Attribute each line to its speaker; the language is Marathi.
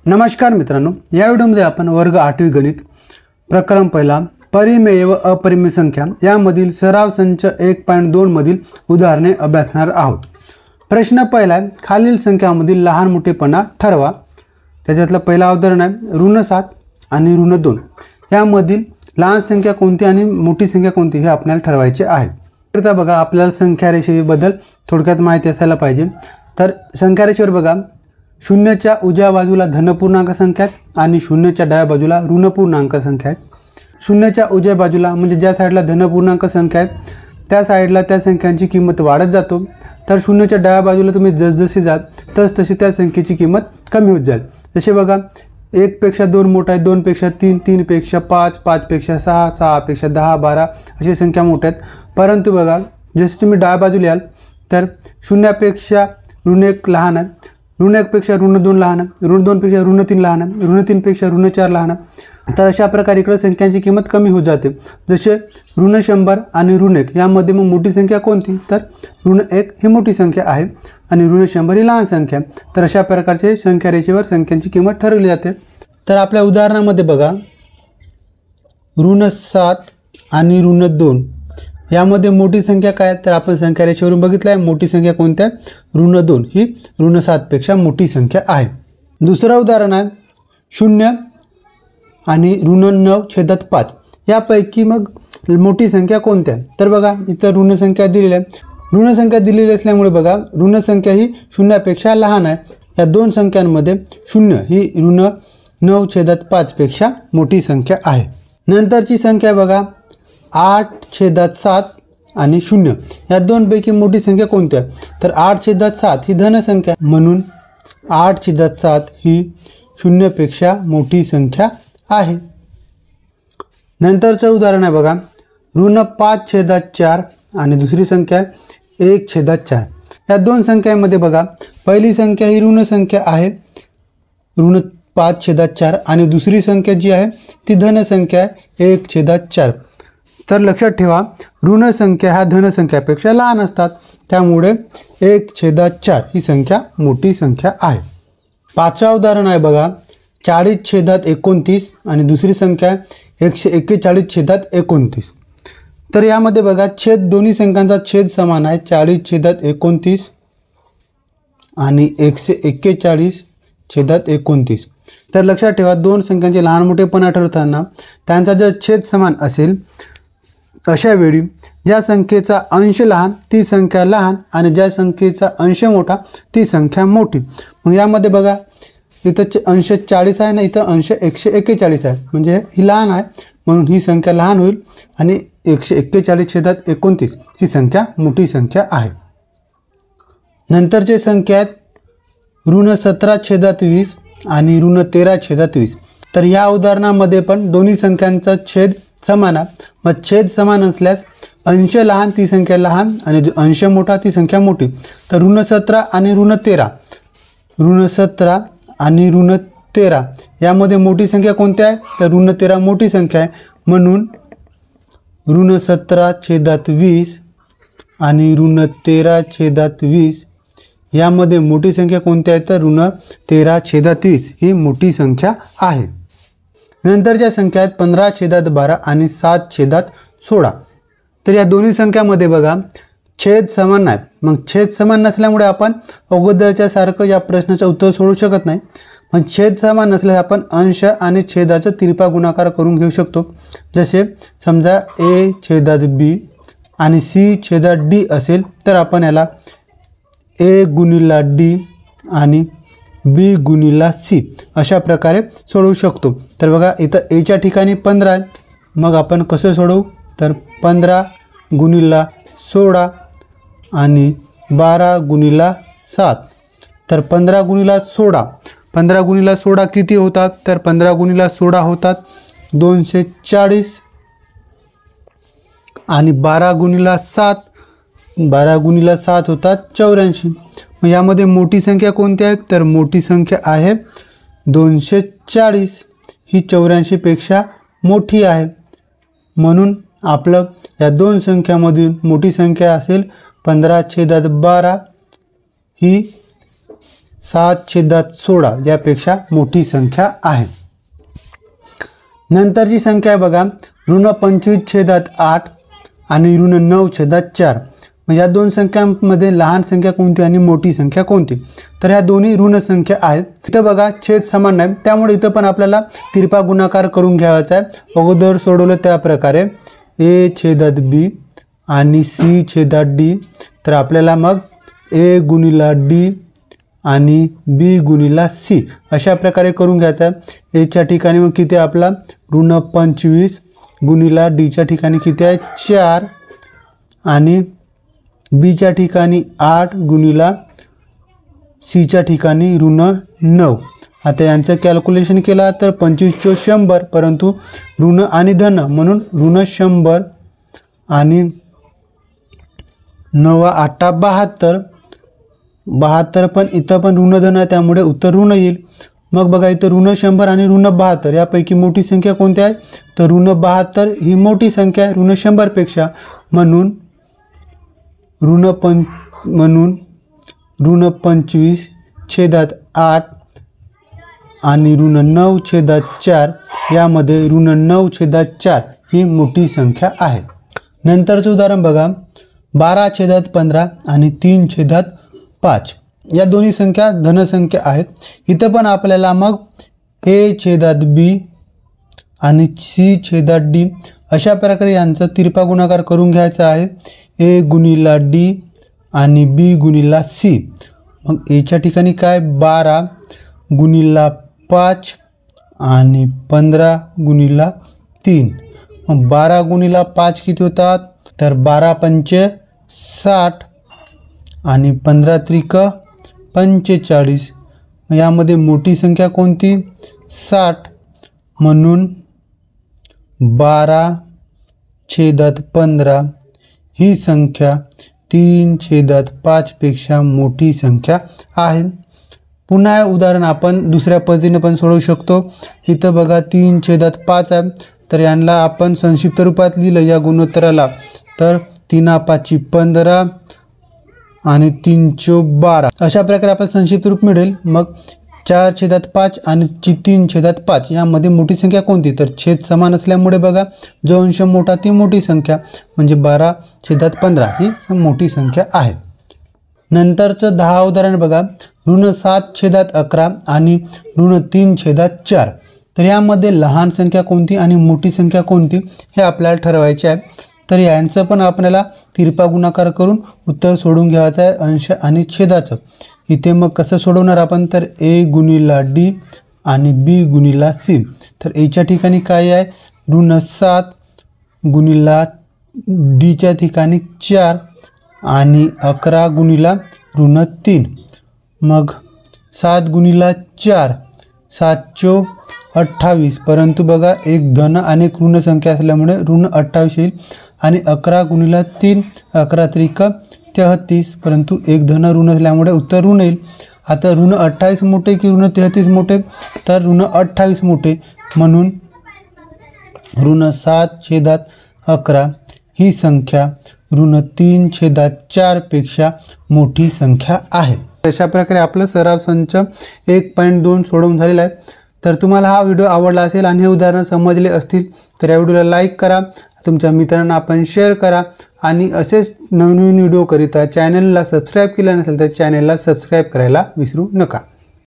Speaker 1: नमस्कार मित्रांनो, या व्हिडिओमध्ये आपण वर्ग 8वी गणित प्रकरण पहिला परिमेय व अपरिमेय संख्या यामधील सराव संच 1.2 मधील उदाहरणे अभ्यासणार आहोत। प्रश्न पहिला आहे, खालील संख्यामधील लहान मोठेपणा ठरवा। त्याच्यातलं पहिला उदाहरण आहे ऋण 7 आणि ऋण 2 यामधील लहान संख्या कोणती आणि मोठी संख्या कोणती हे आपल्याला ठरवायचे आहे। तर बघा, आपल्याला संख्या रेषेबद्दल थोडक्यात माहिती असायला पाहिजे। तर संख्या रेषेवर बघा, शून्याच्या उजव्या बाजूला धनपूर्णांक संख्या आहेत आणि शून्याच्या डाव्या बाजूला ऋण पूर्णांक संख्या आहेत। शून्याच्या उजव्या बाजूला म्हणजे ज्या साईडला धनपूर्णांक संख्या आहेत त्या साईडला त्या संख्यांची किंमत वाढत जातो, तर शून्याच्या डाव्या बाजूला तुम्ही जसजसे जाल तसतशी त्या संख्येची किंमत कमी होत जाईल। जसे बघा, 1 पेक्षा 2 मोठा आहे, 2 पेक्षा 3, 3 पेक्षा 5, 5 पेक्षा 6, 6 पेक्षा 10, 12 अशी संख्या मोठ्या आहेत। परंतु बघा, जसे तुम्ही डाव्या बाजूला याल तर शून्यापेक्षा ऋण 1 लहान आहे, ऋण 1 पेक्षा ऋण 2 लहान आहे, ऋण 2 पेक्षा ऋण 3 लहान आहे, ऋण 3 पेक्षा ऋण 4 लहान आहे। तर अशा प्रकारे इकडे संख्यांची किंमत कमी होत जाते। जसे ऋण 100 आणि ऋण 1 यामध्ये मग मोठी संख्या कोणती, तर ऋण 1 ही मोठी संख्या आहे आणि ऋण 100 ही लहान संख्या। तर अशा प्रकारचे संख्या रेषेवर संख्यांची किंमत ठरवली जाते। तर आपल्या उदाहरणामध्ये बघा, ऋण 7 आणि ऋण 2 यामध्ये मोठी संख्या काय, तर आपण संख्या रेषेवरून बघितलं आहे मोठी संख्या कोणती आहे, ऋण 2 ही ऋण 7 पेक्षा मोठी संख्या आहे। दुसरं उदाहरण आहे 0 आणि ऋण 9/5 यापैकी मग मोठी संख्या कोणती आहे। तर बघा, इथं ऋण संख्या दिलेली आहे। ऋण संख्या दिलेली असल्यामुळे बघा, ऋण संख्या ही शून्यापेक्षा लहान आहे। या दोन संख्यांमध्ये 0 ही ऋण 9/5 पेक्षा मोठी संख्या आहे। नंतरची संख्या बघा 8/7 आणि 0 या दोनपैकी मोठी संख्या कोणती आहे, तर 8/7 ही धनसंख्या, म्हणून 8/7 ही 0 पेक्षा मोठी संख्या आहे। नंतरचं उदाहरण आहे बघा, ऋण 5/4 आणि दुसरी संख्या 1/4। या दोन संख्यांमध्ये बघा, पहिली संख्या ही ऋण संख्या आहे ऋण 5/4 आणि दुसरी संख्या जी आहे ती धनसंख्या आहे 1/4। तर लक्षात ठेवा, ऋण संख्या ह्या धनसंख्यापेक्षा लहान असतात, त्यामुळे 1/4 ही संख्या मोठी संख्या आहे। पाचवा उदाहरण आहे बघा, 40/29 आणि दुसरी संख्या 141/29। तर यामध्ये बघा, छेद दोन्ही संख्यांचा छेद समान आहे, 40/29 आणि 141/29। तर लक्षात ठेवा, दोन संख्यांचे लहान मोठेपणा ठरवताना त्यांचा जर छेद समान असेल अशा वेळी ज्या संख्येचा अंश लहान ती संख्या लहान आणि ज्या संख्येचा अंश मोठा ती संख्या मोठी। मग यामध्ये बघा, इथं अंश 40 आहे ना, इथं अंश 141 आहे, म्हणजे ही लहान आहे म्हणून ही संख्या लहान होईल आणि 141/29 ही संख्या मोठी संख्या आहे। नंतरचे संख्या आहेत ऋण 17/20 आणि ऋण 13/20। तर या उदाहरणामध्ये पण दोन्ही संख्यांचा छेद समान आहे। मग छेद समान असल्यास अंश लहान ती संख्या लहान आणि अंश मोठा ती संख्या मोठी। तर ऋण 17 आणि ऋण 13, ऋण 17 आणि ऋण 13 यामध्ये मोठी संख्या कोणती आहे, तर ऋण 13 मोठी संख्या आहे, म्हणून ऋण 17/20 आणि ऋण 13/20 यामध्ये मोठी संख्या कोणती आहे, तर ऋण 13/20 ही मोठी संख्या आहे। नंतरच्या संख्या आहेत 15/12 आणि 7/16। तर या दोन्ही संख्यामध्ये बघा, छेद समान आहे। मग छेद समान नसल्यामुळे आपण अगोदरच्या सारखं या प्रश्नाचं उत्तर सोडू शकत नाही। पण छेद समान नसल्यास आपण अंश आणि छेदाचा तिरपा गुणाकार करून घेऊ शकतो। जसे समजा a/b आणि c/d असेल तर आपण याला a/d आणि b/c अशा प्रकारे सोडवू शकतो। तर बघा, इथं a च्या ठिकाणी 15 आहे, मग आपण कसं सोडवू, तर 15×16 आणि 12×7। तर 15×16 किती होतात, तर 15×16 होतात 240 आणि 12×7 होतात 84। मग यामध्ये मोठी संख्या कोणती आहे, तर मोठी संख्या आहे 240, ही 84 पेक्षा मोठी आहे, म्हणून आपलं या दोन संख्यामधील मोठी संख्या असेल 15/12 ही 7/16 यापेक्षा मोठी संख्या आहे। नंतरची संख्या आहे बघा ऋण 25/8 आणि ऋण 9/4। या दोन संख्यांमध्ये लहान संख्या कोणती आणि मोठी संख्या कोणती? तर ह्या दोन्ही ऋण संख्या आहेत। इथं बघा छेद समान नाही, त्यामुळे इथं पण आपल्याला तिरपा गुणाकार करून घ्यायचा आहे। अगोदर सोडवलं त्या प्रकारे a/b आणि c/d, तर आपल्याला मग a गुणिला d आणि b गुणिला c अशा प्रकारे करून घ्यायचा आहे। a च्या ठिकाणी मग किती आपला ऋण 25 गुणिला d च्या ठिकाणी किती आहे 4 आणि b च्या ठिकाणी 8 गुणिला c च्या ठिकाणी ऋण 9। आता यांचं कॅल्क्युलेशन केला तर 25 100, परंतु ऋण आणि धन म्हणून ऋण 100 आणि 9×8 72। 72 पण इथं पण ऋण धन आहे, त्यामुळे उत्तर ऋण येईल। मग बघा इथं ऋण 100 आणि ऋण 72 यापैकी मोठी संख्या कोणती आहे? तर ऋण 72 ही मोठी संख्या आहे ऋण 100 पेक्षा, म्हणून ऋण 25/8 आणि ऋण 9/4 यामध्ये ऋण 9/4 ही मोठी संख्या आहे। नंतरचं उदाहरण बघा 12/15 आणि 3/5 या दोन्ही संख्या धनसंख्या आहेत। इथं पण आपल्याला मग a/b आणि c/d अशा प्रकारे यांचा तिरपा गुणाकार करून घ्यायचा आहे। a गुणिला d आणि b गुणिला c। मग a च्या ठिकाणी काय 12 गुणिला 5 आणि 15 गुणिला 3। मग 12 गुणिला 5 किती होतात? तर 12×5 60 आणि 15×3 45। यामध्ये मोठी संख्या कोणती? 60, म्हणून 12/15 ही संख्या 3/5 पेक्षा मोठी संख्या आहे। पुन्हा उदाहरण आपण दुसऱ्या पद्धतीने पण सोडवू शकतो। इथं बघा 3/5 आहे, तर यांना आपण संक्षिप्त रूपात लिहिलं या गुणोत्तराला, तर 3×5 15 आणि 3×4 अशा प्रकारे आपल्याला संक्षिप्त रूप मिळेल। मग 4/5 आणि 3/5 यामध्ये मोठी संख्या कोणती? तर छेद समान असल्यामुळे बघा जो अंश मोठा ती मोठी संख्या, म्हणजे 12/15 ही मोठी संख्या आहे। नंतरचं 10 उदाहरण बघा ऋण 7/11 आणि ऋण 3/4। तर यामध्ये लहान संख्या कोणती आणि मोठी संख्या कोणती हे आपल्याला ठरवायचे आहे। तर यांचं पण आपल्याला तिरपा गुणाकार करून उत्तर सोडून घ्यायचं आहे अंश आणि छेदाचं। इथे मग कसं सोडवणार आपण? तर a गुणिला d आणि b गुणिला c। तर a च्या ठिकाणी काय आहे ऋण 7 गुणिला d च्या ठिकाणी 4 आणि 11 गुणिला ऋण 3। मग 7 गुणिला 4 7×4 = 28, परंतु बघा एक धन आणि एक ऋण संख्या असल्यामुळे ऋण 28 येईल आणि 11 गुणिला 3 11×3 33, परंतु एक धन ऋण असल्यामुळे उत्तर ऋण येईल। आता ऋण 28 मोठे की ऋण 33 मोठे? तर ऋण 28 मोठे, म्हणून ऋण 7/11 ही संख्या ऋण 3/4 पेक्षा मोठी संख्या आहे। अशा प्रकारे आपलं सराव संच 1.2 सोडवून झालेला आहे। तर तुम्हाला हा व्हिडिओ आवडला असेल आणि हे उदाहरण समजले असतील तर या व्हिडिओला लाईक करा, तुमच्या मित्रांना आपण शेअर करा आणि असेच नवीन व्हिडिओ करिता चॅनलला सबस्क्राईब केलं नसेल तर चॅनलला सबस्क्राईब करायला विसरू नका।